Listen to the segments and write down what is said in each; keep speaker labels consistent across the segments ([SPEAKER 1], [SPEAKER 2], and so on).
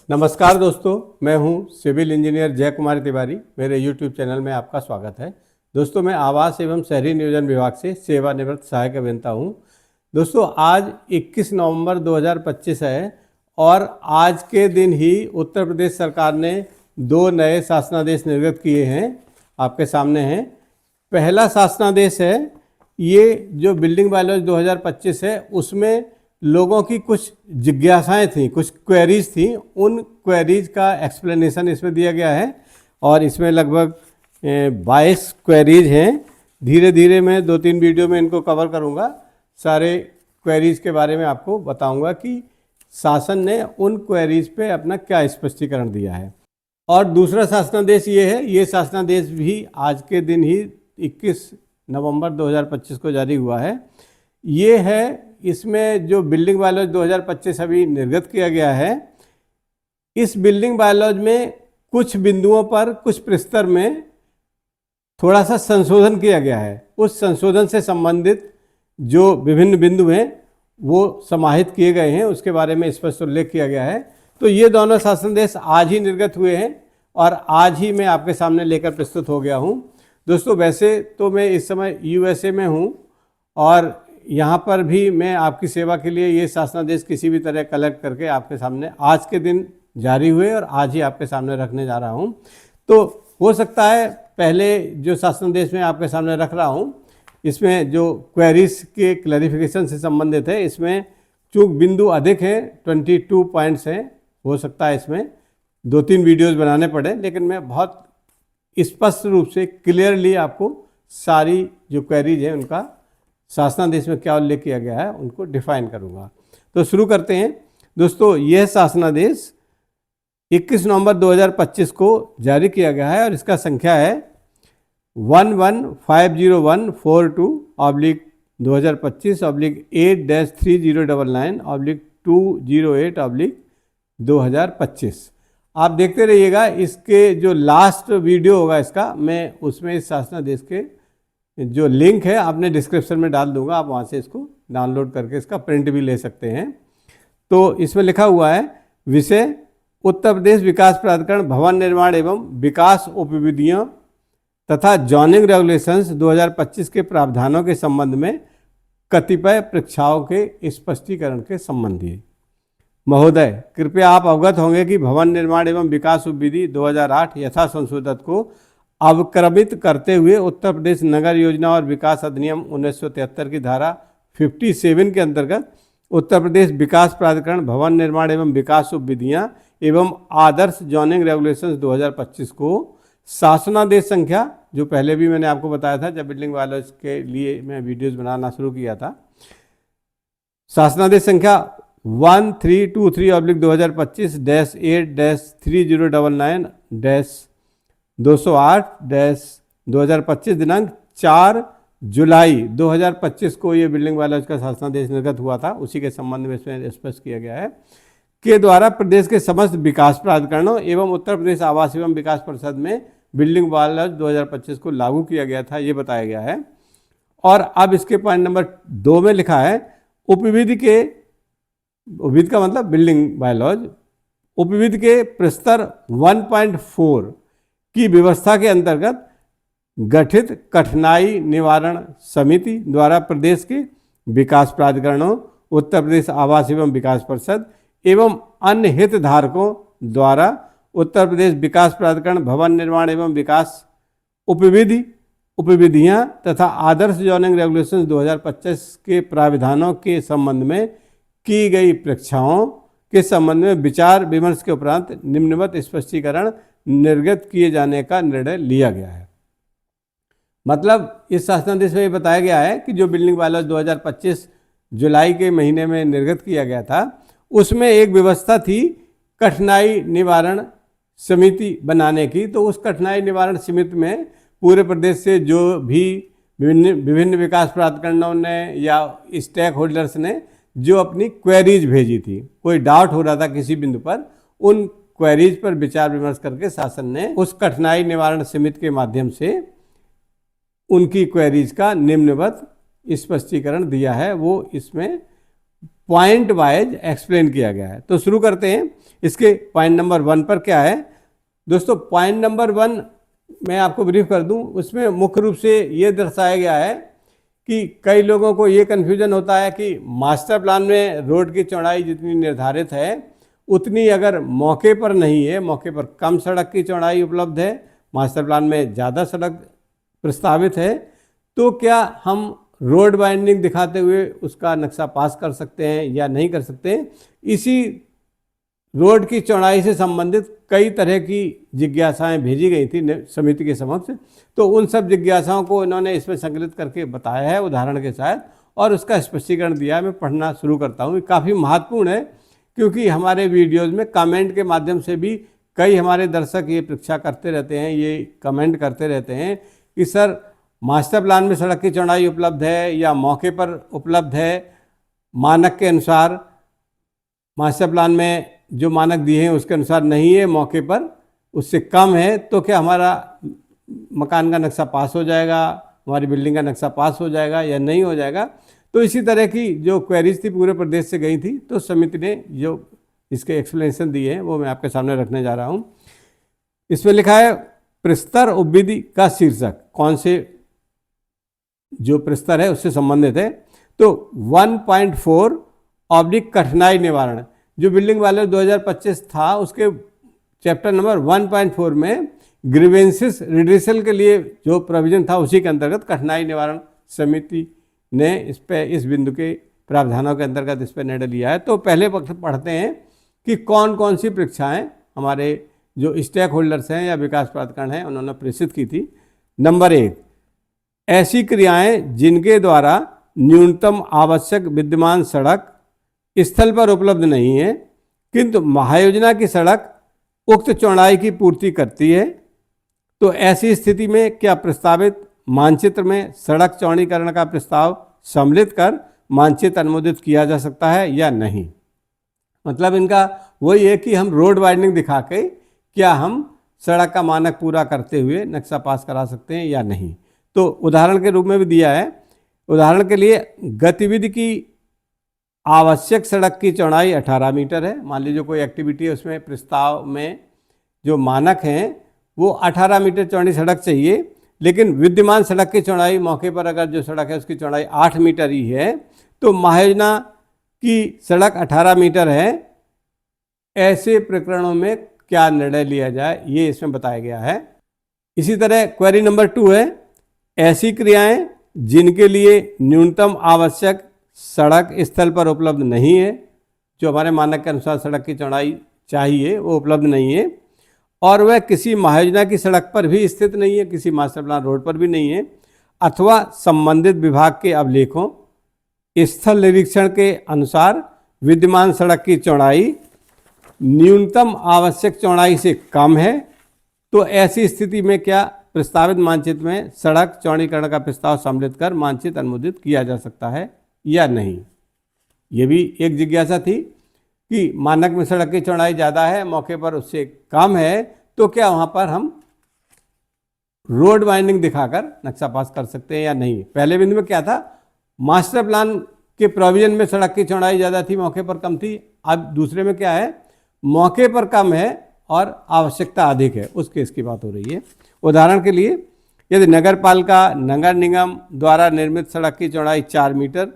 [SPEAKER 1] नमस्कार दोस्तों, मैं हूं सिविल इंजीनियर जय कुमार तिवारी। मेरे यूट्यूब चैनल में आपका स्वागत है। दोस्तों, मैं आवास एवं शहरी नियोजन विभाग से सेवानिवृत्त सहायक अभियंता हूं। दोस्तों, आज 21 नवंबर 2025 है और आज के दिन ही उत्तर प्रदेश सरकार ने 2 नए शासनादेश निर्गत किए हैं, आपके सामने हैं। पहला शासनादेश है, ये जो बिल्डिंग बायलॉज 2025 है, उसमें लोगों की कुछ जिज्ञासाएं थीं, कुछ क्वेरीज थीं। उन क्वेरीज का एक्सप्लेनेशन इसमें दिया गया है और इसमें लगभग 22 क्वेरीज हैं। धीरे धीरे मैं 2-3 वीडियो में इनको कवर करूंगा। सारे क्वेरीज के बारे में आपको बताऊंगा कि शासन ने उन क्वेरीज पे अपना क्या स्पष्टीकरण दिया है। और दूसरा शासनादेश ये है, ये शासनादेश भी आज के दिन ही 21 नवंबर 2025 को जारी हुआ है। ये है, इसमें जो बिल्डिंग बायलॉज 2025 अभी निर्गत किया गया है, इस बिल्डिंग बायलॉज में कुछ बिंदुओं पर, कुछ प्रस्तर में थोड़ा सा संशोधन किया गया है। उस संशोधन से संबंधित जो विभिन्न बिंदु हैं वो समाहित किए गए हैं, उसके बारे में स्पष्ट उल्लेख किया गया है। तो ये दोनों शासनादेश आज ही निर्गत हुए हैं और आज ही मैं आपके सामने लेकर प्रस्तुत हो गया हूँ। दोस्तों, वैसे तो मैं इस समय USA में हूँ और यहाँ पर भी मैं आपकी सेवा के लिए ये शासनादेश किसी भी तरह कलेक्ट करके आपके सामने आज के दिन जारी हुए और आज ही आपके सामने रखने जा रहा हूँ। तो हो सकता है पहले जो शासनादेश में आपके सामने रख रहा हूँ, इसमें जो क्वेरीज के क्लैरिफिकेशन से संबंधित है, इसमें चूँकि बिंदु अधिक हैं, 22 पॉइंट्स हैं, हो सकता है इसमें 2-3 वीडियोज़ बनाने पड़े, लेकिन मैं बहुत स्पष्ट रूप से क्लियरली आपको सारी जो क्वेरीज हैं उनका शासनादेश में क्या उल्लेख किया गया है उनको डिफाइन करूंगा। तो शुरू करते हैं। दोस्तों, यह शासनादेश 21 नवंबर 2025 को जारी किया गया है और इसका संख्या है 11/42/8-3099/208/2025। आप देखते रहिएगा, इसके जो लास्ट वीडियो होगा इसका, मैं उसमें इस शासनादेश के जो लिंक है आपने डिस्क्रिप्शन में डाल दूंगा, आप वहाँ से इसको डाउनलोड करके इसका प्रिंट भी ले सकते हैं। तो इसमें लिखा हुआ है, विषय उत्तर प्रदेश विकास प्राधिकरण भवन निर्माण एवं विकास उपविधियों तथा जॉनिंग रेगुलेशंस 2025 के प्रावधानों के संबंध में कतिपय परीक्षाओं के स्पष्टीकरण के संबंधी। महोदय, कृपया आप अवगत होंगे कि भवन निर्माण एवं विकास उपविधि 2008 यथा संशोधित को अवक्रमित करते हुए उत्तर प्रदेश नगर योजना और विकास अधिनियम 1973 की धारा 57 के अंतर्गत उत्तर प्रदेश विकास प्राधिकरण भवन निर्माण एवं विकास उपविधियाँ एवं आदर्श जॉनिंग रेगुलेशंस 2025 को शासनादेश संख्या, जो पहले भी मैंने आपको बताया था जब बिल्डिंग बायलॉज के लिए मैं वीडियोस बनाना शुरू किया था, शासनादेश संख्या 1323/2025-8-099-208-2025 दिनांक 4 जुलाई 2025 को ये बिल्डिंग बायलॉज का शासनादेश निर्गत हुआ था। उसी के संबंध में इसमें स्पष्ट किया गया है के द्वारा प्रदेश के समस्त विकास प्राधिकरणों एवं उत्तर प्रदेश आवास एवं विकास परिषद में बिल्डिंग बायलॉज 2025 को लागू किया गया था, ये बताया गया है। और अब इसके पॉइंट नंबर 2 में लिखा है, उपविधि का मतलब बिल्डिंग बायलॉज, उपविधि के प्रस्तर 1.4 की व्यवस्था के अंतर्गत गठित कठिनाई निवारण समिति द्वारा प्रदेश के विकास प्राधिकरणों, उत्तर प्रदेश आवास एवं विकास परिषद एवं अन्य हितधारकों द्वारा उत्तर प्रदेश विकास प्राधिकरण भवन निर्माण एवं विकास उपविधियाँ तथा आदर्श जॉनिंग रेगुलेशंस 2025 के प्राविधानों के संबंध में की गई परीक्षाओं के संबंध में विचार विमर्श के उपरांत निम्नवत स्पष्टीकरण निर्गत किए जाने का निर्णय लिया गया है। मतलब इस शासनादेश में ये बताया गया है कि जो बिल्डिंग बायलॉज 2025 जुलाई के महीने में निर्गत किया गया था, उसमें एक व्यवस्था थी कठिनाई निवारण समिति बनाने की। तो उस कठिनाई निवारण समिति में पूरे प्रदेश से जो भी विभिन्न विकास प्राधिकरणों ने या स्टेक होल्डर्स ने जो अपनी क्वेरीज भेजी थी, कोई डाउट हो रहा था किसी बिंदु पर, उन क्वेरीज पर विचार विमर्श करके शासन ने उस कठिनाई निवारण समिति के माध्यम से उनकी क्वेरीज का निम्नवत स्पष्टीकरण दिया है। वो इसमें पॉइंट वाइज एक्सप्लेन किया गया है। तो शुरू करते हैं। इसके पॉइंट नंबर 1 पर क्या है दोस्तों? पॉइंट नंबर 1 मैं आपको ब्रीफ कर दूं। उसमें मुख्य रूप से ये दर्शाया गया है कि कई लोगों को ये कन्फ्यूजन होता है कि मास्टर प्लान में रोड की चौड़ाई जितनी निर्धारित है उतनी अगर मौके पर नहीं है, मौके पर कम सड़क की चौड़ाई उपलब्ध है, मास्टर प्लान में ज़्यादा सड़क प्रस्तावित है, तो क्या हम रोड वाइंडिंग दिखाते हुए उसका नक्शा पास कर सकते हैं या नहीं कर सकते हैं? इसी रोड की चौड़ाई से संबंधित कई तरह की जिज्ञासाएं भेजी गई थी समिति के समक्ष। तो उन सब जिज्ञासाओं को इन्होंने इसमें संकलित करके बताया है उदाहरण के साथ, और उसका स्पष्टीकरण दिया है। मैं पढ़ना शुरू करता हूँ। काफ़ी महत्वपूर्ण है क्योंकि हमारे वीडियोज़ में कमेंट के माध्यम से भी कई हमारे दर्शक ये परीक्षा करते रहते हैं, ये कमेंट करते रहते हैं कि सर मास्टर प्लान में सड़क की चौड़ाई उपलब्ध है या मौके पर उपलब्ध है, मानक के अनुसार मास्टर प्लान में जो मानक दिए हैं उसके अनुसार नहीं है, मौके पर उससे कम है, तो क्या हमारा मकान का नक्शा पास हो जाएगा, हमारी बिल्डिंग का नक्शा पास हो जाएगा या नहीं हो जाएगा? तो इसी तरह की जो क्वेरीज थी पूरे प्रदेश से गई थी, तो समिति ने जो इसके एक्सप्लेनेशन दिए हैं वो मैं आपके सामने रखने जा रहा हूँ। इसमें लिखा है प्रस्तर उपविधि का शीर्षक कौन से जो प्रस्तर है उससे संबंधित है। तो 1.4 ऑब्लिक कठिनाई निवारण जो बिल्डिंग वाले 2025 था उसके चैप्टर नंबर 1.4 में ग्रीवेंसेस रिड्रेसल के लिए जो प्रोविजन था उसी के अंतर्गत कठिनाई निवारण समिति ने इस बिंदु के प्रावधानों के अंतर्गत इस पर निर्णय लिया है। तो पहले पढ़ते हैं कि कौन कौन सी परीक्षाएं हमारे जो स्टेक होल्डर्स हैं या विकास प्राधिकरण हैं उन्होंने प्रेषित की थी। नंबर 1, ऐसी क्रियाएं जिनके द्वारा न्यूनतम आवश्यक विद्यमान सड़क स्थल पर उपलब्ध नहीं है किंतु महायोजना की सड़क उक्त चौड़ाई की पूर्ति करती है, तो ऐसी स्थिति में क्या प्रस्तावित मानचित्र में सड़क चौड़ीकरण का प्रस्ताव सम्मिलित कर मानचित्र अनुमोदित किया जा सकता है या नहीं? मतलब इनका वही है कि हम रोड वाइडनिंग दिखा के क्या हम सड़क का मानक पूरा करते हुए नक्शा पास करा सकते हैं या नहीं। तो उदाहरण के रूप में भी दिया है। उदाहरण के लिए गतिविधि की आवश्यक सड़क की चौड़ाई 18 मीटर है। मान लीजिए कोई एक्टिविटी है, उसमें प्रस्ताव में जो मानक हैं वो 18 मीटर चौड़ी सड़क चाहिए, लेकिन विद्यमान सड़क की चौड़ाई मौके पर अगर जो सड़क है उसकी चौड़ाई 8 मीटर ही है, तो महायोजना की सड़क 18 मीटर है। ऐसे प्रकरणों में क्या निर्णय लिया जाए ये इसमें बताया गया है। इसी तरह क्वेरी नंबर 2 है, ऐसी क्रियाएं जिनके लिए न्यूनतम आवश्यक सड़क स्थल पर उपलब्ध नहीं है, जो हमारे मानक के अनुसार सड़क की चौड़ाई चाहिए वो उपलब्ध नहीं है, और वह किसी महायोजना की सड़क पर भी स्थित नहीं है, किसी मास्टर प्लान रोड पर भी नहीं है, अथवा संबंधित विभाग के अभिलेखों स्थल निरीक्षण के अनुसार विद्यमान सड़क की चौड़ाई न्यूनतम आवश्यक चौड़ाई से कम है, तो ऐसी स्थिति में क्या प्रस्तावित मानचित्र में सड़क चौड़ीकरण का प्रस्ताव सम्मिलित कर मानचित्र अनुमोदित किया जा सकता है या नहीं? ये भी एक जिज्ञासा थी कि मानक में सड़क की चौड़ाई ज़्यादा है, मौके पर उससे कम है, तो क्या वहाँ पर हम रोड वाइंडिंग दिखाकर नक्शा पास कर सकते हैं या नहीं? पहले बिंदु में क्या था, मास्टर प्लान के प्रोविजन में सड़क की चौड़ाई ज़्यादा थी, मौके पर कम थी। अब दूसरे में क्या है, मौके पर कम है और आवश्यकता अधिक है, उस केस की बात हो रही है। उदाहरण के लिए यदि नगर पालिका नगर निगम द्वारा निर्मित सड़क की चौड़ाई 4 मीटर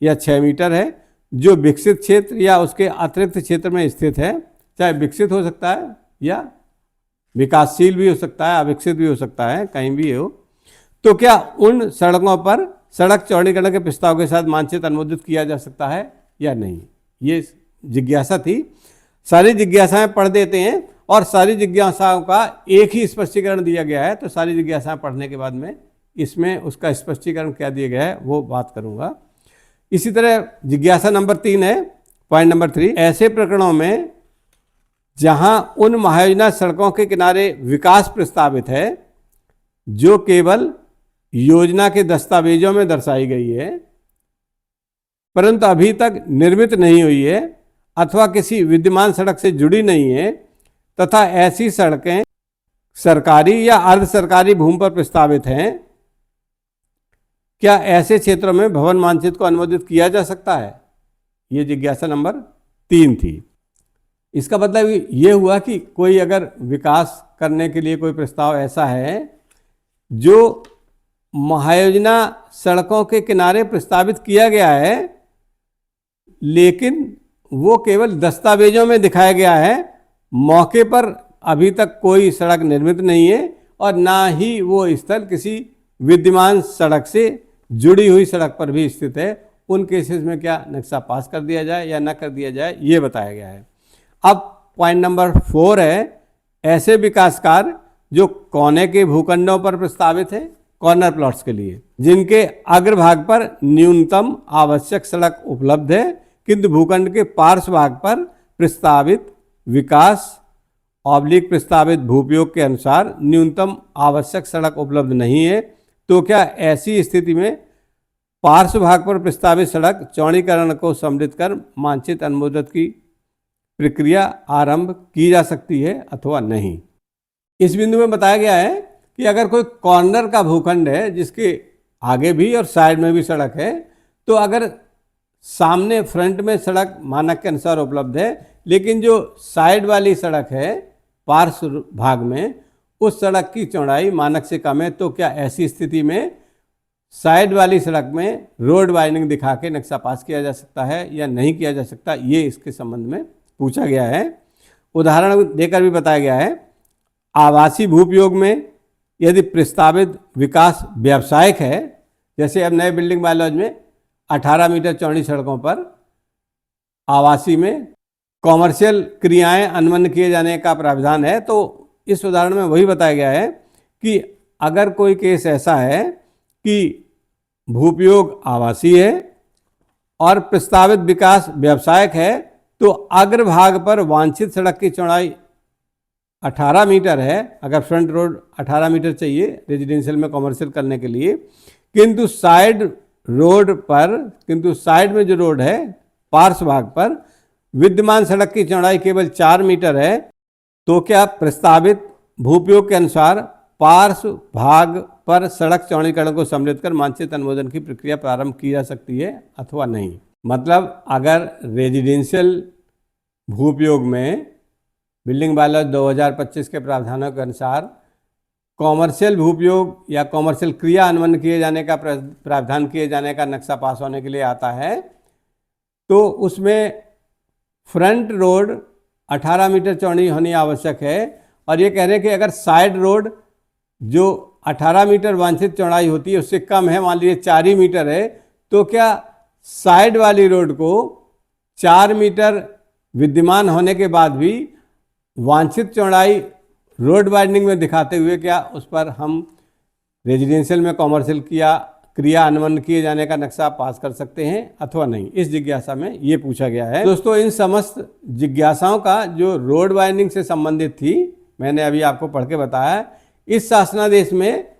[SPEAKER 1] या 6 मीटर है, जो विकसित क्षेत्र या उसके अतिरिक्त क्षेत्र में स्थित है, चाहे विकसित हो सकता है या विकासशील भी हो सकता है, अविकसित भी हो सकता है, कहीं भी हो, तो क्या उन सड़कों पर सड़क चौड़ीकरण के प्रस्ताव के साथ मानचित्र अनुमोदित किया जा सकता है या नहीं? ये जिज्ञासा थी। सारी जिज्ञासाएं पढ़ देते हैं और सारी जिज्ञासाओं का एक ही स्पष्टीकरण दिया गया है, तो सारी जिज्ञासाएं पढ़ने के बाद में इसमें उसका स्पष्टीकरण क्या दिया गया है वो बात करूंगा। इसी तरह जिज्ञासा नंबर 3 है, पॉइंट नंबर 3, ऐसे प्रकरणों में जहां उन महायोजना सड़कों के किनारे विकास प्रस्तावित है जो केवल योजना के दस्तावेजों में दर्शाई गई है परंतु अभी तक निर्मित नहीं हुई है अथवा किसी विद्यमान सड़क से जुड़ी नहीं है, तथा ऐसी सड़कें सरकारी या अर्ध सरकारी भूमि पर प्रस्तावित हैं, क्या ऐसे क्षेत्रों में भवन मानचित्र को अनुमोदित किया जा सकता है ये जिज्ञासा नंबर 3 थी। इसका मतलब ये हुआ कि कोई अगर विकास करने के लिए कोई प्रस्ताव ऐसा है जो महायोजना सड़कों के किनारे प्रस्तावित किया गया है, लेकिन वो केवल दस्तावेजों में दिखाया गया है, मौके पर अभी तक कोई सड़क निर्मित नहीं है और ना ही वो स्थल किसी विद्यमान सड़क से जुड़ी हुई सड़क पर भी स्थित है, उन केसेस में क्या नक्शा पास कर दिया जाए या न कर दिया जाए, ये बताया गया है। अब पॉइंट नंबर 4 है, ऐसे विकास कार्य जो कोने के भूखंडों पर प्रस्तावित है, कॉर्नर प्लॉट्स के लिए, जिनके अग्रभाग पर न्यूनतम आवश्यक सड़क उपलब्ध है किंतु भूखंड के पार्श्व भाग पर प्रस्तावित विकास ऑब्लिक प्रस्तावित भूपयोग के अनुसार न्यूनतम आवश्यक सड़क उपलब्ध नहीं है, तो क्या ऐसी स्थिति में पार्श्व भाग पर प्रस्तावित सड़क चौड़ीकरण को सम्मिलित कर मानचित्र अनुमोदन की प्रक्रिया आरंभ की जा सकती है अथवा नहीं। इस बिंदु में बताया गया है कि अगर कोई कॉर्नर का भूखंड है जिसके आगे भी और साइड में भी सड़क है, तो अगर सामने फ्रंट में सड़क मानक के अनुसार उपलब्ध है, लेकिन जो साइड वाली सड़क है पार्श्व भाग में, उस सड़क की चौड़ाई मानक से कम है, तो क्या ऐसी स्थिति में साइड वाली सड़क में रोड वाइडनिंग दिखा के नक्शा पास किया जा सकता है या नहीं किया जा सकता, ये इसके संबंध में पूछा गया है। उदाहरण देकर भी बताया गया है, आवासीय भूपयोग में यदि प्रस्तावित विकास व्यावसायिक है, जैसे अब नए बिल्डिंग बायलॉज में 18 मीटर चौड़ी सड़कों पर आवासीय में कॉमर्शियल क्रियाएं अनुमन्न किए जाने का प्रावधान है, तो इस उदाहरण में वही बताया गया है कि अगर कोई केस ऐसा है कि भूपयोग आवासीय है और प्रस्तावित विकास व्यावसायिक है, तो अग्रभाग पर वांछित सड़क की चौड़ाई 18 मीटर है, अगर फ्रंट रोड 18 मीटर चाहिए रेजिडेंशियल में कॉमर्शियल करने के लिए, किंतु साइड में जो रोड है पार्श्व भाग पर विद्यमान सड़क की चौड़ाई केवल 4 मीटर है, तो क्या प्रस्तावित भूपयोग के अनुसार पार्श्व भाग पर सड़क चौड़ीकरण को सम्मिलित कर मानचित्र अनुमोदन की प्रक्रिया प्रारंभ की जा सकती है अथवा नहीं। मतलब अगर रेजिडेंशियल भूपयोग में बिल्डिंग बायलॉज 2025 के प्रावधानों के अनुसार कॉमर्शियल भूपयोग या कॉमर्शियल क्रिया अनुमन्न किए जाने का प्रावधान किए जाने का नक्शा पास होने के लिए आता है, तो उसमें फ्रंट रोड 18 मीटर चौड़ी होनी आवश्यक है, और ये कह रहे हैं कि अगर साइड रोड जो 18 मीटर वांछित चौड़ाई होती है उससे कम है, मान लीजिए 4 ही मीटर है, तो क्या साइड वाली रोड को 4 मीटर विद्यमान होने के बाद भी वांछित चौड़ाई रोड वाइडनिंग में दिखाते हुए क्या उस पर हम रेजिडेंशियल में कॉमर्शियल क्रिया अनुमन्न किए जाने का नक्शा पास कर सकते हैं अथवा नहीं। इस जिज्ञासा में ये पूछा गया है। दोस्तों, इन समस्त जिज्ञासाओं का जो रोड वाइडनिंग से संबंधित थी, मैंने अभी आपको पढ़ के बताया। इस शासनादेश में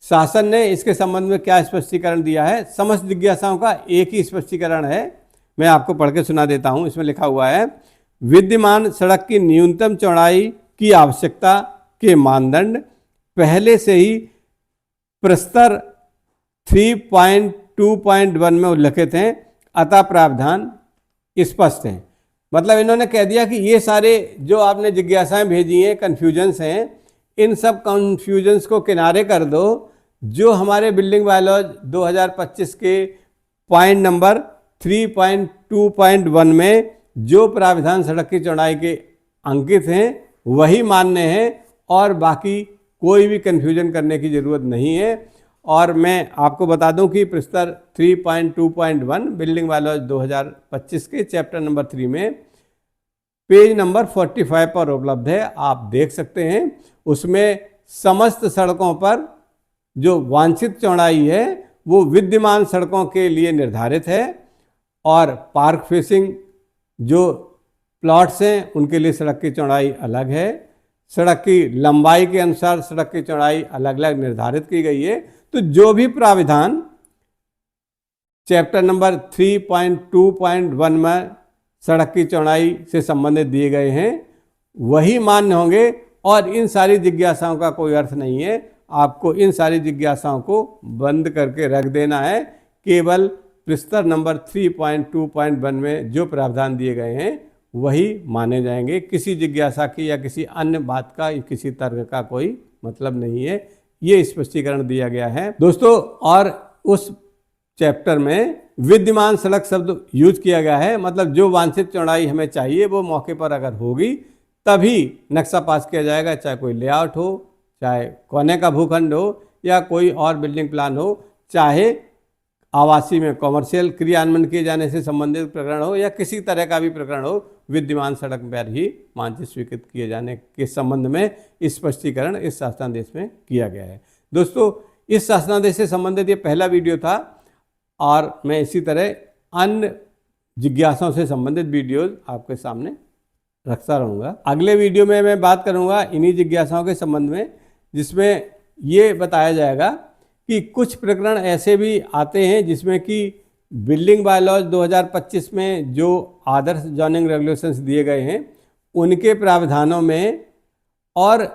[SPEAKER 1] शासन ने इसके संबंध में क्या स्पष्टीकरण दिया है, समस्त जिज्ञासाओं का एक ही स्पष्टीकरण है, मैं आपको पढ़ के सुना देता हूँ। इसमें लिखा हुआ है, विद्यमान सड़क की न्यूनतम चौड़ाई की आवश्यकता के मानदंड पहले से ही प्रस्तर 3.2.1 में उल्लिखित हैं, अतः प्रावधान स्पष्ट है। मतलब इन्होंने कह दिया कि ये सारे जो आपने जिज्ञासाएं भेजी हैं, कन्फ्यूजन्स हैं, इन सब कन्फ्यूजन्स को किनारे कर दो। जो हमारे बिल्डिंग बायलॉज 2025 के पॉइंट नंबर 3.2.1 में जो प्रावधान सड़क की चौड़ाई के अंकित हैं वही मान्य हैं, और बाकी कोई भी कन्फ्यूजन करने की ज़रूरत नहीं है। और मैं आपको बता दूं कि प्रस्तर 3.2.1 बिल्डिंग बायलॉज 2025 के चैप्टर नंबर 3 में पेज नंबर 45 पर उपलब्ध है, आप देख सकते हैं। उसमें समस्त सड़कों पर जो वांछित चौड़ाई है वो विद्यमान सड़कों के लिए निर्धारित है, और पार्क फेसिंग जो प्लॉट्स हैं उनके लिए सड़क की चौड़ाई अलग है, सड़क की लंबाई के अनुसार सड़क की चौड़ाई अलग अलग निर्धारित की गई है। तो जो भी प्राविधान चैप्टर नंबर 3.2.1 में सड़क की चौड़ाई से संबंधित दिए गए हैं वही मान्य होंगे, और इन सारी जिज्ञासाओं का कोई अर्थ नहीं है। आपको इन सारी जिज्ञासाओं को बंद करके रख देना है, केवल प्रस्तर नंबर 3.2.1 में जो प्रावधान दिए गए हैं वही माने जाएंगे। किसी जिज्ञासा की या किसी अन्य बात का, किसी तर्क का कोई मतलब नहीं है। ये स्पष्टीकरण दिया गया है दोस्तों। और उस चैप्टर में विद्यमान सड़क शब्द यूज किया गया है, मतलब जो वांछित चौड़ाई हमें चाहिए वो मौके पर अगर होगी तभी नक्शा पास किया जाएगा, चाहे कोई लेआउट हो, चाहे कोने का भूखंड हो, या कोई और बिल्डिंग प्लान हो, चाहे आवासीय में कॉमर्शियल क्रियान्वयन किए जाने से संबंधित प्रकरण हो, या किसी तरह का भी प्रकरण हो, विद्यमान सड़क पर ही मानचित्र स्वीकृत किए जाने के संबंध में स्पष्टीकरण इस शासनादेश में किया गया है। दोस्तों, इस शासनादेश से संबंधित ये पहला वीडियो था और मैं इसी तरह अन्य जिज्ञासाओं से संबंधित वीडियोज आपके सामने रखता रहूँगा। अगले वीडियो में मैं बात करूँगा इन्हीं जिज्ञासाओं के संबंध में, जिसमें ये बताया जाएगा कि कुछ प्रकरण ऐसे भी आते हैं जिसमें कि बिल्डिंग बायलॉज 2025 में जो आदर्श जोनिंग रेगुलेशंस दिए गए हैं उनके प्रावधानों में और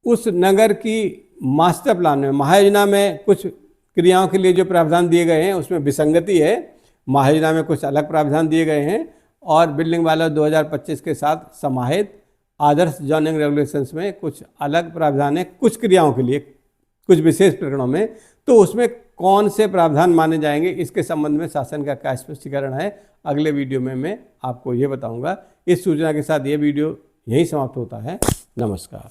[SPEAKER 1] उस नगर की मास्टर प्लान में, महायोजना में कुछ क्रियाओं के लिए जो प्रावधान दिए गए हैं उसमें विसंगति है। महायोजना में कुछ अलग प्रावधान दिए गए हैं और बिल्डिंग बायलॉज 2025 के साथ समाहित आदर्श जोनिंग रेगुलेशंस में कुछ अलग प्रावधान है कुछ क्रियाओं के लिए, कुछ विशेष प्रकरणों में। तो उसमें कौन से प्रावधान माने जाएंगे, इसके संबंध में शासन का क्या स्पष्टीकरण है, अगले वीडियो में मैं आपको ये बताऊंगा। इस सूचना के साथ ये वीडियो यहीं समाप्त होता है। नमस्कार।